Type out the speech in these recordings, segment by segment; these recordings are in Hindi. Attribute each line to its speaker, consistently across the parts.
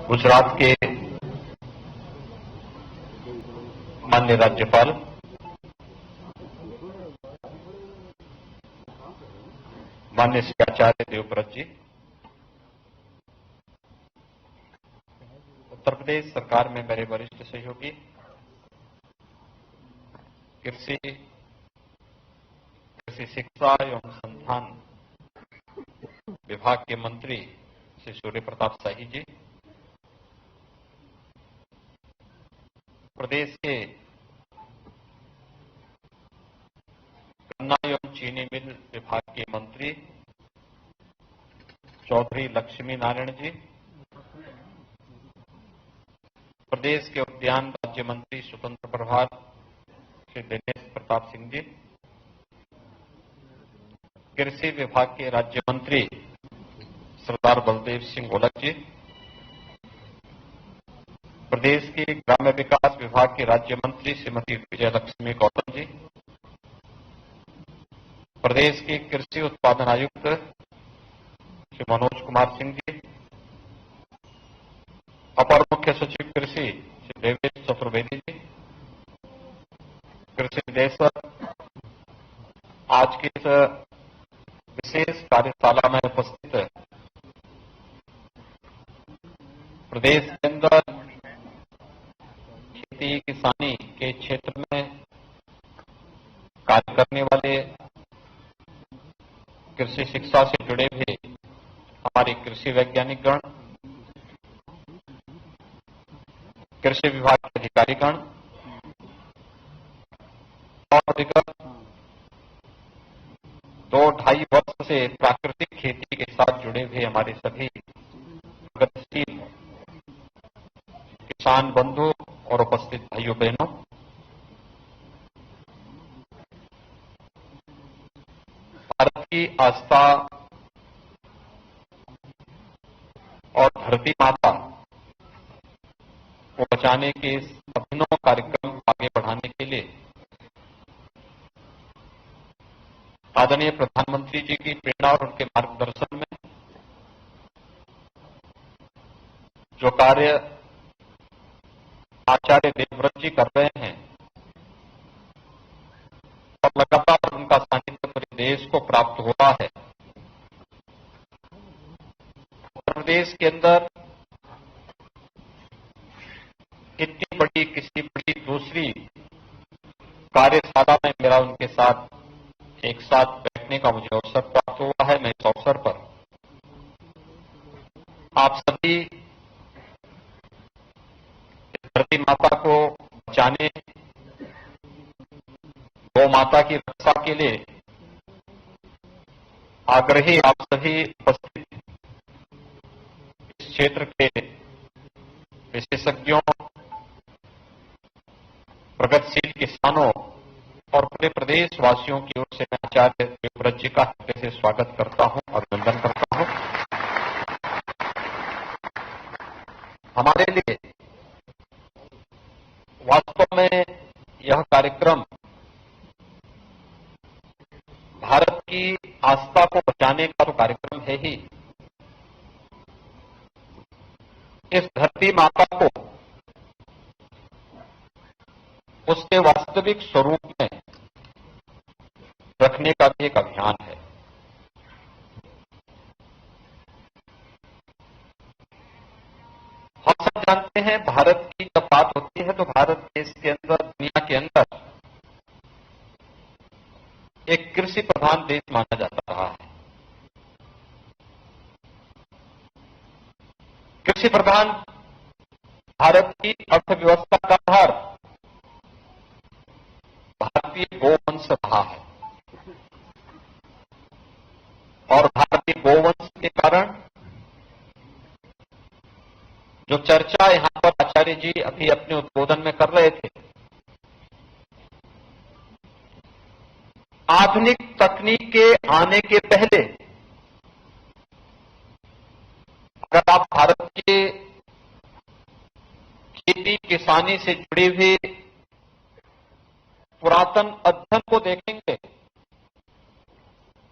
Speaker 1: गुजरात के माननीय राज्यपाल माननीय श्री आचार्य देवव्रत जी, उत्तर प्रदेश सरकार में मेरे वरिष्ठ सहयोगी कृषि शिक्षा एवं अनुसंधान विभाग के मंत्री श्री सूर्य प्रताप शाही जी, प्रदेश के गन्ना एवं चीनी मिल विभाग के मंत्री चौधरी लक्ष्मी नारायण जी, प्रदेश के उद्यान राज्य मंत्री स्वतंत्र प्रभार श्री दिनेश प्रताप सिंह जी, कृषि विभाग के राज्य मंत्री सरदार बलदेव सिंह गोलक जी, प्रदेश के ग्राम्य विकास विभाग के राज्य मंत्री श्रीमती विजयलक्ष्मी गौतम जी, प्रदेश के कृषि उत्पादन आयुक्त श्री मनोज कुमार सिंह जी, अपर मुख्य सचिव कृषि श्री देवेश चतुर्वेदी जी, कृषि निदेशक आज की इस विशेष कार्यशाला में उपस्थित प्रदेश के अंदर खेती किसानी के क्षेत्र में कार्य करने वाले कृषि शिक्षा से जुड़े हुए हमारे कृषि वैज्ञानिक गण, कृषि विभाग के अधिकारीगण और विगत 2-2.5 वर्ष से प्राकृतिक खेती के साथ जुड़े हुए हमारे सभी प्रगतिशील किसान बंधु और उपस्थित भाइयों बहनों, भारत की आस्था और धरती माता को बचाने के इस अभिनव कार्यक्रम को आगे बढ़ाने के लिए आदरणीय प्रधानमंत्री जी की प्रेरणा और उनके मार्गदर्शन में जो कार्य आचार्य देवव्रत जी कर रहे हैं और लगातार उनका सानिध्य पूरे देश को प्राप्त हो रहा है। उत्तर प्रदेश के अंदर इतनी बड़ी किसी बड़ी दूसरी कार्यशाला में मेरा उनके साथ एक साथ बैठने का मुझे अवसर प्राप्त हुआ है। मैं इस अवसर पर आप सभी धरती माता को बचाने, गौ माता की रक्षा के लिए आग्रही आप सभी उपस्थित इस क्षेत्र के विशेषज्ञों, प्रगतिशील किसानों और पूरे प्रदेशवासियों की ओर से मैं आचार्य देवव्रत जी का हृदय से स्वागत करता हूं और अभिनंदन करता हूं। हमारे लिए वास्तव में यह कार्यक्रम भारत की आस्था को बचाने का तो कार्यक्रम है ही, इस धरती माता को उसके वास्तविक स्वरूप में रखने का भी एक अभियान है। हम सब जानते हैं भारत की जब बात होती है तो भारत देश के अंदर, दुनिया के अंदर एक कृषि प्रधान देश माना जाता रहा है। कृषि प्रधान भारत की अर्थव्यवस्था का आधार भारतीय गोवंश रहा है और भारतीय गोवंश के कारण जो चर्चा यहां पर आचार्य जी अभी अपने उद्बोधन में कर रहे थे, आधुनिक तकनीक के आने के पहले अगर आप भारत के खेती किसानी से जुड़े हुए पुरातन अध्ययन को देखेंगे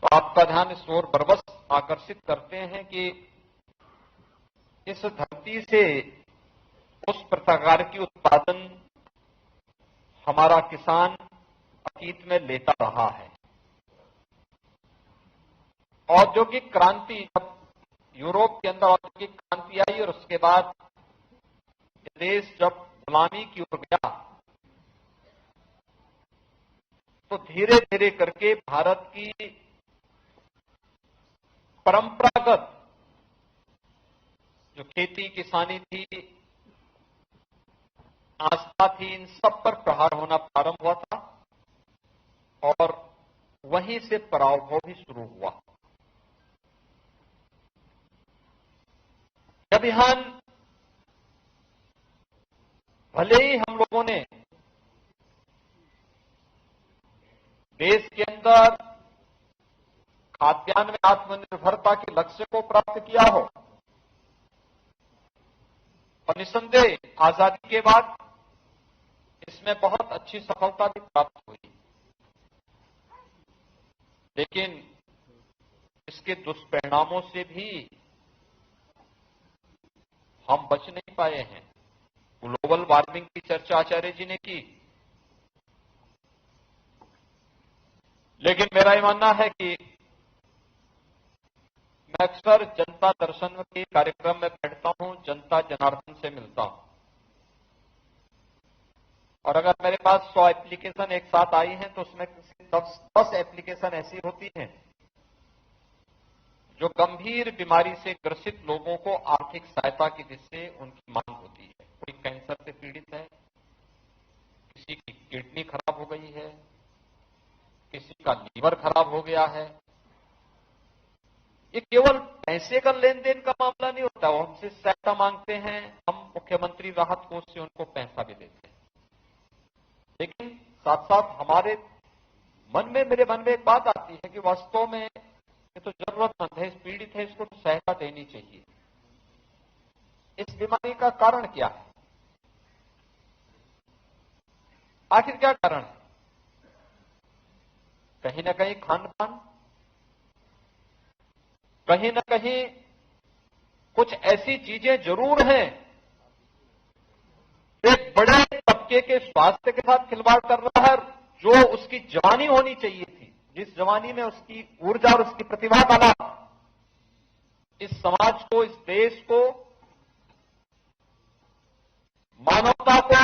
Speaker 1: तो आपका ध्यान इस ओर बरबस आकर्षित करते हैं कि इस धरती से उस प्रकार की उत्पादन हमारा किसान अतीत में लेता रहा है। औद्योगिक क्रांति, जब यूरोप के अंदर औद्योगिक क्रांति आई और उसके बाद देश जब गुलामी की ओर गया, तो धीरे धीरे करके भारत की परंपरागत जो खेती किसानी थी, आस्था थी, इन सब पर प्रहार होना प्रारंभ हुआ था और वहीं से पराभव भी शुरू हुआ। यह अभियान भले ही हम लोगों ने देश के अंदर खाद्यान्न में आत्मनिर्भरता के लक्ष्य को प्राप्त किया हो, और निसंदेह आजादी के बाद इसमें बहुत अच्छी सफलता भी प्राप्त हुई, लेकिन इसके दुष्परिणामों से भी हम बच नहीं पाए हैं। ग्लोबल वार्मिंग की चर्चा आचार्य जी ने की, लेकिन मेरा यह मानना है कि मैं अक्सर जनता दर्शन के कार्यक्रम में बैठता हूं, जनता जनार्दन से मिलता हूं, और अगर मेरे पास 100 एप्लीकेशन एक साथ आई हैं तो उसमें 10 एप्लीकेशन ऐसी होती हैं जो गंभीर बीमारी से ग्रसित लोगों को आर्थिक सहायता की जिससे उनकी मांग होती है। कोई कैंसर से पीड़ित है, किसी की किडनी खराब हो गई है, किसी का लीवर खराब हो गया है। ये केवल पैसे का लेन देन का मामला नहीं होता, वो हमसे सहायता मांगते हैं, हम मुख्यमंत्री राहत कोष से उनको पैसा भी देते हैं, लेकिन साथ साथ हमारे मेरे मन में एक बात आती है कि वास्तव में ये तो जरूरतमंद है, इस पीड़ित है, इसको तो सहायता देनी चाहिए। इस बीमारी का कारण क्या है? आखिर क्या कारण है? कहीं ना कहीं खान पान, कहीं ना कहीं कुछ ऐसी चीजें जरूर हैं एक बड़े तबके के स्वास्थ्य के साथ खिलवाड़ कर रहा है, जो उसकी जवानी होनी चाहिए थी, जिस जवानी में उसकी ऊर्जा और उसकी प्रतिभा का लाभ इस समाज को, इस देश को, मानवता को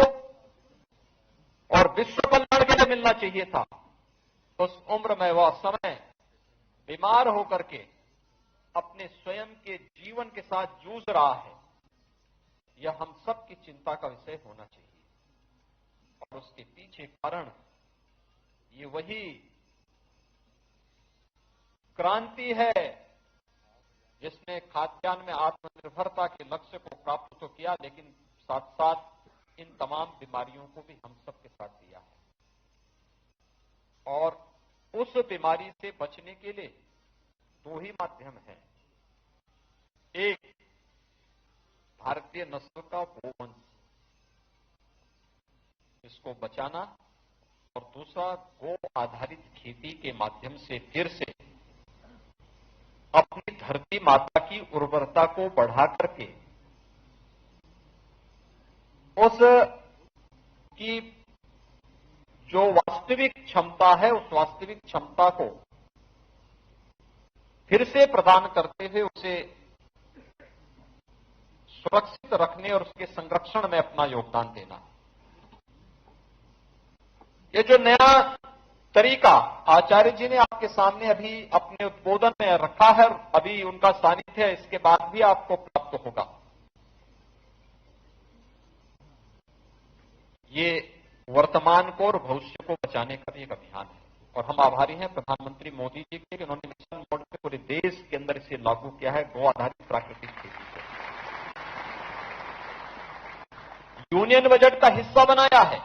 Speaker 1: और विश्व कल्याण के लिए मिलना चाहिए था, तो उस उम्र में वह समय बीमार होकर के अपने स्वयं के जीवन के साथ जूझ रहा है। यह हम सब की चिंता का विषय होना चाहिए, और उसके पीछे कारण ये वही क्रांति है जिसने खाद्यान्न में आत्मनिर्भरता के लक्ष्य को प्राप्त तो किया, लेकिन साथ साथ इन तमाम बीमारियों को भी हम सबके साथ दिया है। और उस बीमारी से बचने के लिए दो ही माध्यम हैं, एक भारतीय नस्ल का गोवंश, इसको बचाना, और दूसरा गो आधारित खेती के माध्यम से फिर से अपनी धरती माता की उर्वरता को बढ़ा करके उस की जो वास्तविक क्षमता है, उस वास्तविक क्षमता को फिर से प्रदान करते हुए उसे सुरक्षित रखने और उसके संरक्षण में अपना योगदान देना। ये जो नया तरीका आचार्य जी ने आपके सामने अभी अपने उद्बोधन में रखा है, अभी उनका सानिध्य इसके बाद भी आपको प्राप्त होगा, ये वर्तमान को और भविष्य को बचाने का भी एक अभियान है। और हम आभारी हैं प्रधानमंत्री मोदी जी के कि उन्होंने मिशन मोड में पूरे देश के अंदर इसे लागू किया है, गो आधारित प्राकृतिक खेती को यूनियन बजट का हिस्सा बनाया है।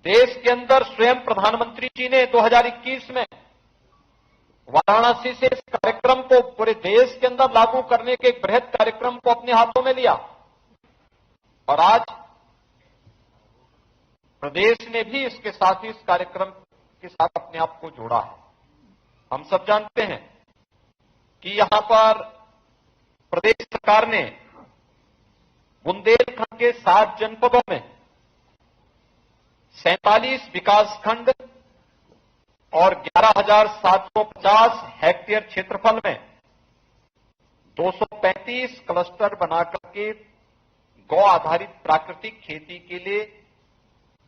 Speaker 1: देश के अंदर स्वयं प्रधानमंत्री जी ने 2021 में वाराणसी से इस कार्यक्रम को पूरे देश के अंदर लागू करने के एक बृहद कार्यक्रम को अपने हाथों में लिया, और आज प्रदेश ने भी इसके साथ ही इस कार्यक्रम के साथ अपने आप को जोड़ा है। हम सब जानते हैं कि यहां पर प्रदेश सरकार ने बुंदेलखंड के 7 जनपदों में 47 विकासखंड और 11,750 हेक्टेयर क्षेत्रफल में 235 क्लस्टर बनाकर के गौ आधारित प्राकृतिक खेती के लिए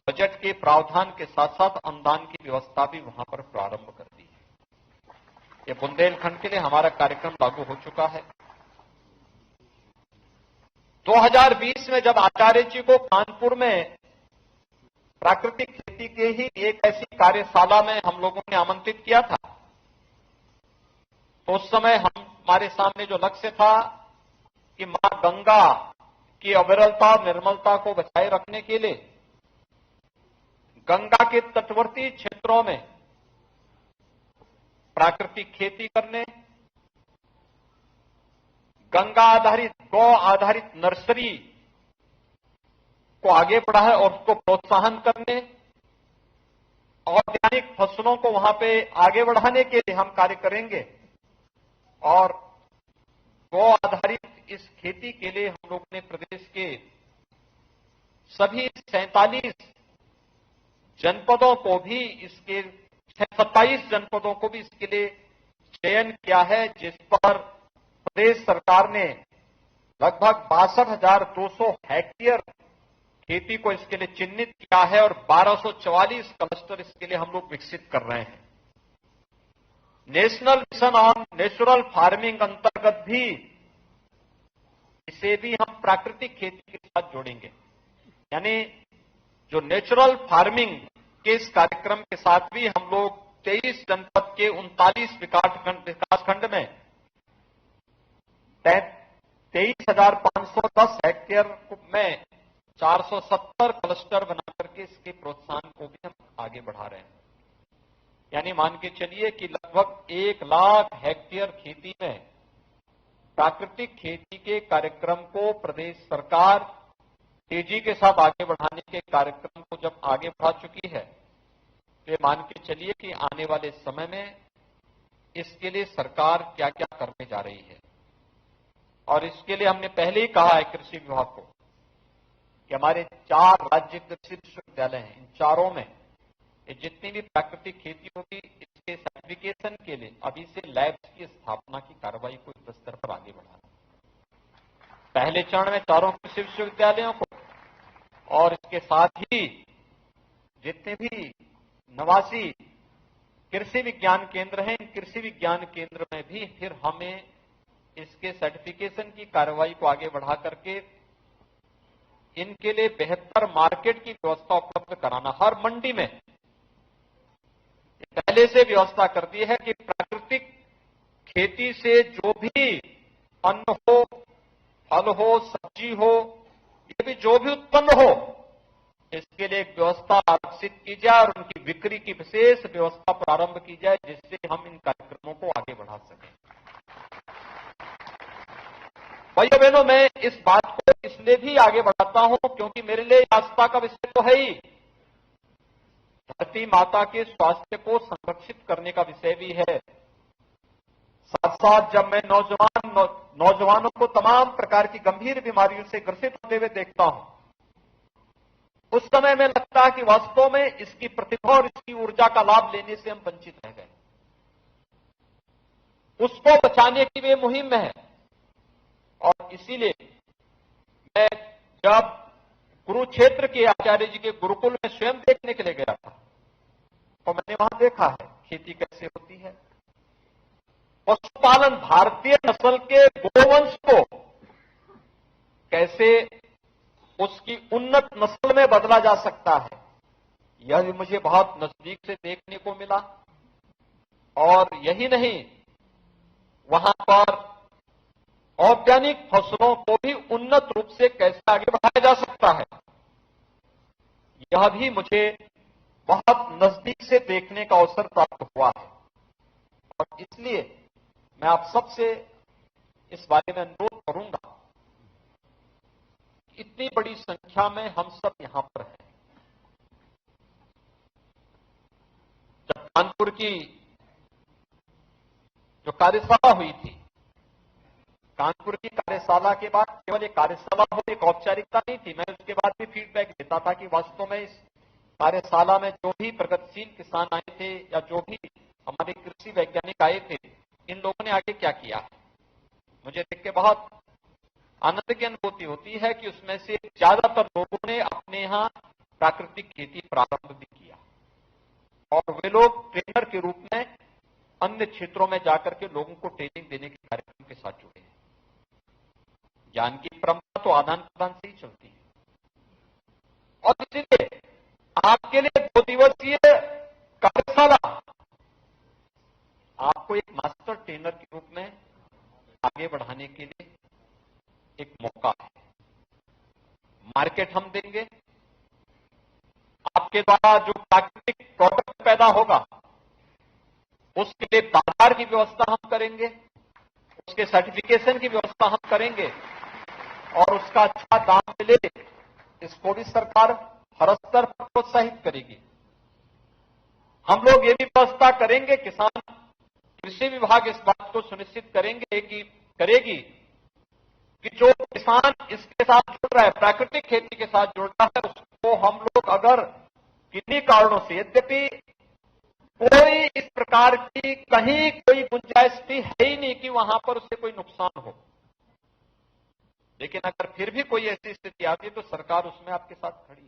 Speaker 1: बजट के प्रावधान के साथ साथ अनुदान की व्यवस्था भी वहां पर प्रारंभ कर दी है। ये बुंदेलखंड के लिए हमारा कार्यक्रम लागू हो चुका है। 2020 में जब आचार्य जी को कानपुर में प्राकृतिक खेती के ही एक ऐसी कार्यशाला में हम लोगों ने आमंत्रित किया था, तो उस समय हमारे सामने जो लक्ष्य था कि मां गंगा की अविरलता निर्मलता को बचाए रखने के लिए गंगा के तटवर्ती क्षेत्रों में प्राकृतिक खेती करने, गंगा आधारित गौ आधारित नर्सरी को आगे बढ़ाए और उसको प्रोत्साहन करने, ऑर्गेनिक फसलों को वहां पे आगे बढ़ाने के लिए हम कार्य करेंगे और गौ आधारित इस खेती के लिए हम लोगों ने प्रदेश के सभी 47 जनपदों को भी इसके 27 जनपदों को भी इसके लिए चयन किया है, जिस पर प्रदेश सरकार ने लगभग 62,200 हेक्टेयर खेती को इसके लिए चिन्हित किया है और 1244 क्लस्टर इसके लिए हम लोग विकसित कर रहे हैं। National mission on natural farming अंतर्गत भी इसे भी हम प्राकृतिक खेती के साथ जोड़ेंगे, यानी जो नेचुरल फार्मिंग के इस कार्यक्रम के साथ भी हम लोग 23 जनपद के 39 विकासखंड में 23,510 हेक्टेयर में 470 क्लस्टर बनाकर के इसके प्रोत्साहन को भी हम आगे बढ़ा रहे हैं। यानी मान के चलिए कि लगभग 1 लाख हेक्टेयर खेती में प्राकृतिक खेती के कार्यक्रम को प्रदेश सरकार तेजी के साथ आगे बढ़ाने के कार्यक्रम को जब आगे बढ़ा चुकी है, तो ये मान के चलिए कि आने वाले समय में इसके लिए सरकार क्या क्या करने जा रही है। और इसके लिए हमने पहले ही कहा है कृषि विभाग को कि हमारे 4 राज्य कृषि विश्वविद्यालय हैं, इन चारों में ये जितनी भी प्राकृतिक खेती होगी इसके सर्टिफिकेशन के लिए अभी से लैब्स की स्थापना की कार्रवाई को युद्ध स्तर पर आगे बढ़ाना। पहले चरण में 4 कृषि विश्वविद्यालयों को और इसके साथ ही जितने भी 89 कृषि विज्ञान केंद्र हैं, इन कृषि विज्ञान केंद्र में भी फिर हमें इसके सर्टिफिकेशन की कार्रवाई को आगे बढ़ा करके इनके लिए बेहतर मार्केट की व्यवस्था उपलब्ध कराना। हर मंडी में पहले से व्यवस्था कर दी है कि प्राकृतिक खेती से जो भी अन्न हो, फल हो, सब्जी हो, ये भी जो भी उत्पन्न हो, इसके लिए एक व्यवस्था आरक्षित की जाए और उनकी बिक्री की विशेष व्यवस्था प्रारंभ की जाए, जिससे हम इन कार्यक्रमों को आगे बढ़ा सकें। भाइयों बहनों, मैं इस बात को इसलिए भी आगे बढ़ाता हूं क्योंकि मेरे लिए आस्था का विषय तो है ही, धरती माता के स्वास्थ्य को संरक्षित करने का विषय भी है। साथ साथ जब मैं नौजवानों को तमाम प्रकार की गंभीर बीमारियों से ग्रसित होते हुए देखता हूं, उस समय में लगता है कि वास्तव में इसकी प्रतिभा और इसकी ऊर्जा का लाभ लेने से हम वंचित रह गए। उसको बचाने की वे मुहिम में है और इसीलिए मैं जब कुरुक्षेत्र के आचार्य जी के गुरुकुल में स्वयं देखने के लिए गया था, तो मैंने वहां देखा है खेती कैसे होती है। पशुपालन, भारतीय नस्ल के गोवंश को कैसे उसकी उन्नत नस्ल में बदला जा सकता है, यह भी मुझे बहुत नजदीक से देखने को मिला। और यही नहीं, वहां पर ऑर्गेनिक फसलों को भी उन्नत रूप से कैसे आगे बढ़ाया जा सकता है, यह भी मुझे बहुत नजदीक से देखने का अवसर प्राप्त हुआ है। और इसलिए मैं आप सबसे इस बारे में अनुरोध करूंगा, इतनी बड़ी संख्या में हम सब यहां पर हैं। जब कानपुर की जो कार्यशाला हुई थी, कानपुर की कार्यशाला के बाद केवल एक कार्यशाला हो, एक औपचारिकता नहीं थी। मैं उसके बाद भी फीडबैक देता था कि वास्तव में इस कार्यशाला में जो भी प्रगतिशील किसान आए थे या जो भी हमारे कृषि वैज्ञानिक आए थे, इन लोगों ने आगे क्या किया है। मुझे देख के बहुत आनंद की अनुभूति होती है कि उसमें से ज्यादातर लोगों ने अपने यहाँ प्राकृतिक खेती प्रारंभ भी किया और वे लोग ट्रेनर के रूप में अन्य क्षेत्रों में जाकर के लोगों को ट्रेनिंग देने के कार्यक्रम के साथ जुड़े हैं। ज्ञान की परंपरा तो आदान प्रदान से ही चलती है और इसलिए आपके लिए 2 दिवसीय कार्यशाला आपको एक मास्टर ट्रेनर के रूप में आगे बढ़ाने के लिए एक मौका है। मार्केट हम देंगे, आपके द्वारा जो प्राकृतिक प्रोडक्ट पैदा होगा उसके लिए बाजार की व्यवस्था हम करेंगे, उसके सर्टिफिकेशन की व्यवस्था हम करेंगे और उसका अच्छा दाम मिले इसको भी सरकार हर स्तर पर प्रोत्साहित करेगी। हम लोग ये भी व्यवस्था करेंगे, किसान कृषि विभाग इस बात को सुनिश्चित करेगी कि जो किसान इसके साथ जुड़ रहा है, प्राकृतिक खेती के साथ जुड़ रहा है, उसको हम लोग अगर किन्हीं कारणों से, यद्यपि कोई इस प्रकार की कहीं कोई गुंजाइश है ही नहीं कि वहां पर उससे कोई नुकसान हो, लेकिन अगर फिर भी कोई ऐसी स्थिति आती है तो सरकार उसमें आपके साथ खड़ी है,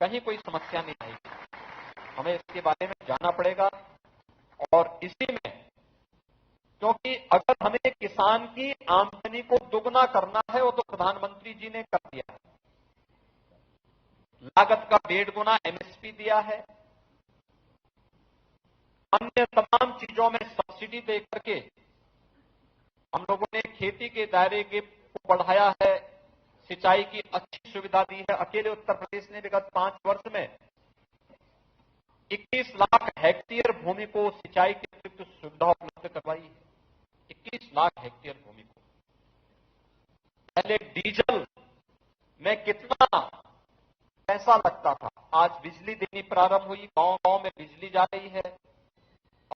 Speaker 1: कहीं कोई समस्या नहीं आएगी। हमें इसके बारे में जानना पड़ेगा और इसी में, क्योंकि अगर हमें किसान की आमदनी को दुगना करना है वो तो प्रधानमंत्री जी ने कर दिया है। लागत का 1.5 गुना एमएसपी दिया है, अन्य तमाम चीजों में सब्सिडी दे करके हम लोगों ने खेती के दायरे को बढ़ाया है, सिंचाई की अच्छी सुविधा दी है। अकेले उत्तर प्रदेश ने विगत 5 वर्ष में 21 लाख हेक्टेयर भूमि को सिंचाई की अतिरिक्त सुविधा उपलब्ध करवाई है। 21 लाख हेक्टेयर भूमि को। पहले डीजल में कितना पैसा लगता था, आज बिजली देनी प्रारंभ हुई, गांव गांव में बिजली जा रही है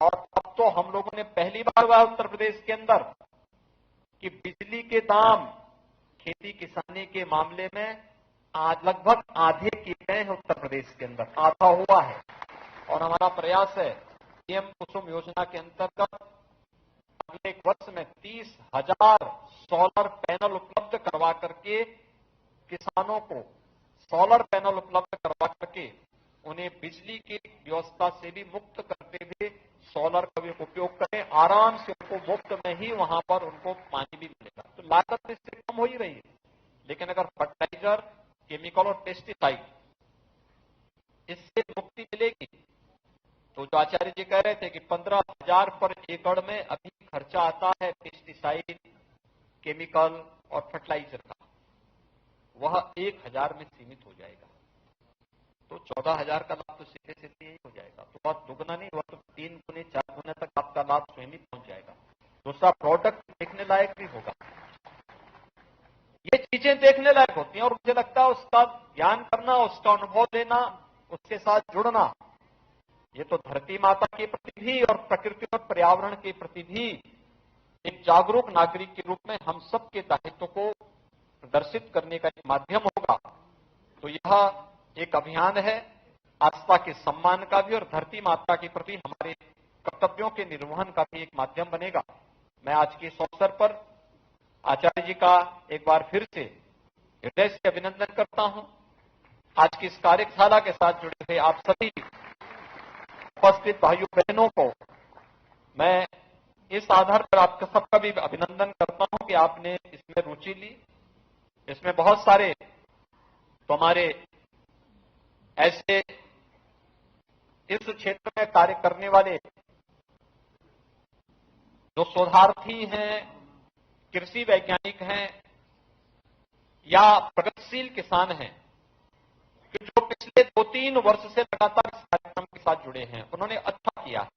Speaker 1: और अब तो हम लोगों ने पहली बार हुआ उत्तर प्रदेश के अंदर कि बिजली के दाम खेती किसानी के मामले में आज लगभग आधे किए गए हैं उत्तर प्रदेश के अंदर, आधा हुआ है। और हमारा प्रयास है पीएम कुसुम योजना के अंतर्गत अगले 1 वर्ष में 30,000 सोलर पैनल उपलब्ध करवा करके किसानों को सोलर पैनल उपलब्ध करवा करके उन्हें बिजली की व्यवस्था से भी मुक्त करते हुए सोलर का भी उपयोग करें, आराम से उनको मुफ्त में ही वहां पर उनको पानी भी मिलेगा। तो लागत इससे कम हो ही रही है, लेकिन अगर फर्टिलाइजर, केमिकल और पेस्टिसाइड इससे मुक्ति मिलेगी तो जो आचार्य जी कह रहे थे कि 15,000 पर एकड़ में अभी खर्चा आता है पेस्टिसाइड, केमिकल और फर्टिलाइजर का, वह 1,000 में सीमित हो जाएगा। तो 14,000 का लाभ तो सीधे सीधे यही हो जाएगा। तो वह दुगना नहीं, वह तो 3 गुने 4 गुने तक आपका लाभ स्वयं ही पहुंच जाएगा। दूसरा, प्रोडक्ट देखने लायक भी होगा। ये चीजें देखने लायक होती हैं और मुझे लगता है उसका ज्ञान करना, उसका अनुभव लेना, उसके साथ जुड़ना, ये तो धरती माता के प्रति भी और प्रकृति और पर्यावरण के प्रति भी एक जागरूक नागरिक के रूप में हम सबके दायित्व को प्रदर्शित करने का एक माध्यम होगा। तो यह एक अभियान है आस्था के सम्मान का भी और धरती माता के प्रति हमारे कर्तव्यों के निर्वहन का भी एक माध्यम बनेगा। मैं आज के इस अवसर पर आचार्य जी का एक बार फिर से हृदय से अभिनंदन करता हूं। आज की इस कार्यशाला के साथ जुड़े हुए आप सभी उपस्थित भाइयों बहनों को मैं इस आधार पर आपका सबका भी अभिनंदन करता हूं कि आपने इसमें रुचि ली। इसमें बहुत सारे तो हमारे ऐसे इस क्षेत्र में कार्य करने वाले जो शोधार्थी हैं, कृषि वैज्ञानिक हैं या प्रगतिशील किसान हैं कि जो पिछले 2-3 वर्ष से लगातार इस कार्यक्रम के साथ जुड़े हैं, उन्होंने अच्छा किया है,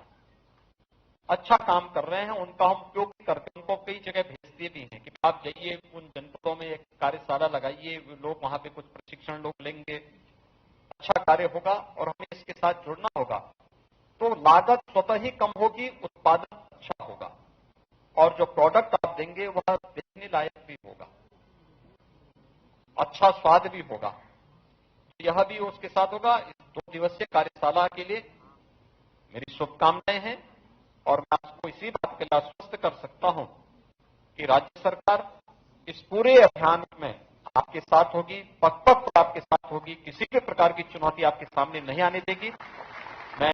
Speaker 1: अच्छा काम कर रहे हैं। उनका हम उपयोग भी करते हैं, उनको कई जगह भेजते भी हैं कि आप जाइए उन जनपदों में एक कार्यशाला लगाइए, लोग वहां पे कुछ प्रशिक्षण लोग लेंगे, अच्छा कार्य होगा और हमें इसके साथ जुड़ना होगा। तो लागत स्वतः ही कम होगी, उत्पादन अच्छा होगा और जो प्रोडक्ट आप देंगे वह देखने लायक भी होगा, अच्छा स्वाद भी होगा। यह भी उसके साथ होगा। इस 2 दिवसीय कार्यशाला के लिए मेरी शुभकामनाएं हैं और मैं आपको इसी बात के लिए आश्वस्त कर सकता हूं कि राज्य सरकार इस पूरे अभियान में आपके साथ होगी, पग-पग पर आपके साथ होगी, किसी भी प्रकार की चुनौती आपके सामने नहीं आने देगी।